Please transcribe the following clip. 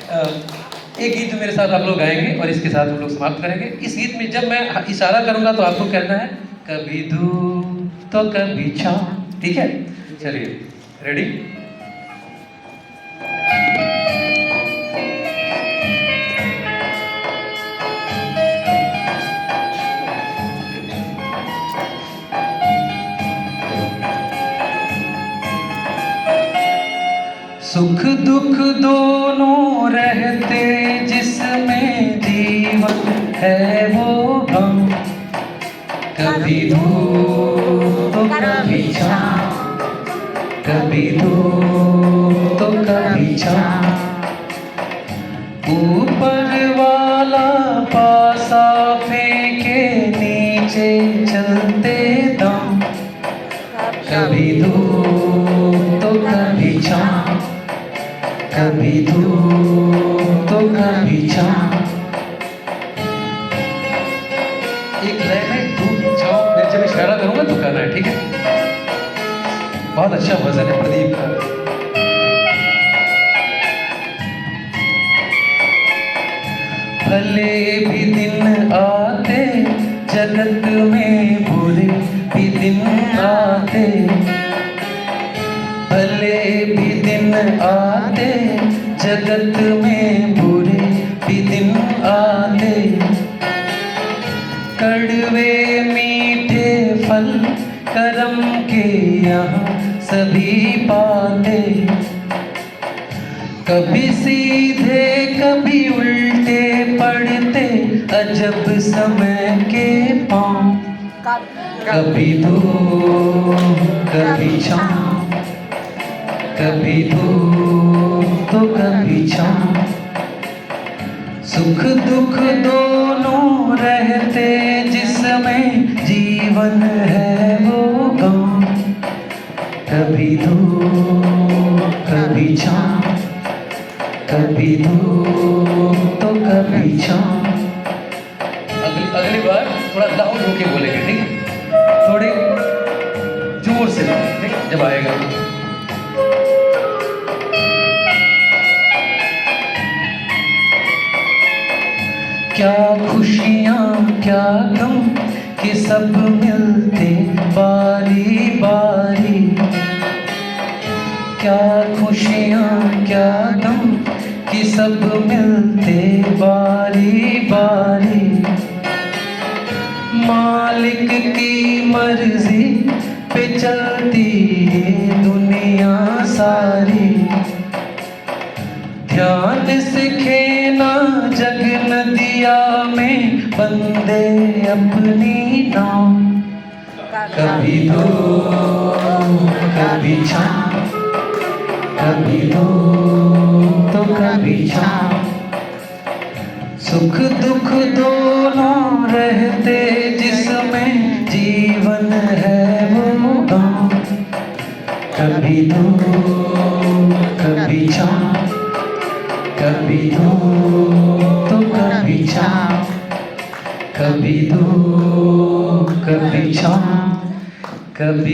एक गीत जो मेरे साथ आप लोग गाएंगे और इसके साथ हम लोग समाप्त करेंगे। इस गीत में जब मैं इशारा करूंगा तो आपको कहना है कभी धूप तो कभी छाँव, ठीक है? चलिए, रेडी? सुख दुख दोनों रहते जिसमें जीवन है वो गम, कभी धूप तो कभी छाँव, कभी धूप तो कभी छाँव। ऊपर वाला पासा फेंके नीचे चलते दम, कभी धूप तो कभी छाँव, कभी धूप तो कभी छाँव। एक लय में धूप छाँव, मैं जब इशारा करूंगा तो कहना है, ठीक है? बहुत अच्छा भजन है प्रदीप का। भले भी दिन आते जगत में, बुरे भी दिन आते, भले भी दिन आते जगत में, बुरे भी दिन आते। कड़वे मीठे फल करम के यहाँ सभी पाते, कभी सीधे कभी उल्टे पड़ते अजब समय के पाँव, कभी धूप कभी छाँव, कभी धूप तो कभी छाँव। सुख दुख दोनों रहते जिसमें जीवन है वो गम, कभी धूप कभी छाँव, कभी धूप तो कभी छाँव। अगली बार थोड़ा डाउन होके बोलेंगे, ठीक है? थोड़े जोर से, ठीक है? जब आएगा क्या खुशियाँ क्या गम कि सब मिलते बारी बारी, क्या खुशियाँ क्या गम कि सब मिलते बारी बारी। मालिक की मर्जी पे चलती है दुनिया सारी, ध्यान से खेना जग नदिया में बंदे अपनी नाव, कभी धूप कभी छाँव, कभी धूप तो कभी छाँव। सुख दुख दोनों रहते जिसमें जीवन है वो गम, कभी धूप कभी छाँव, कभी धूप तो कभी छाँव, कभी धूप कभी छाँव, कभी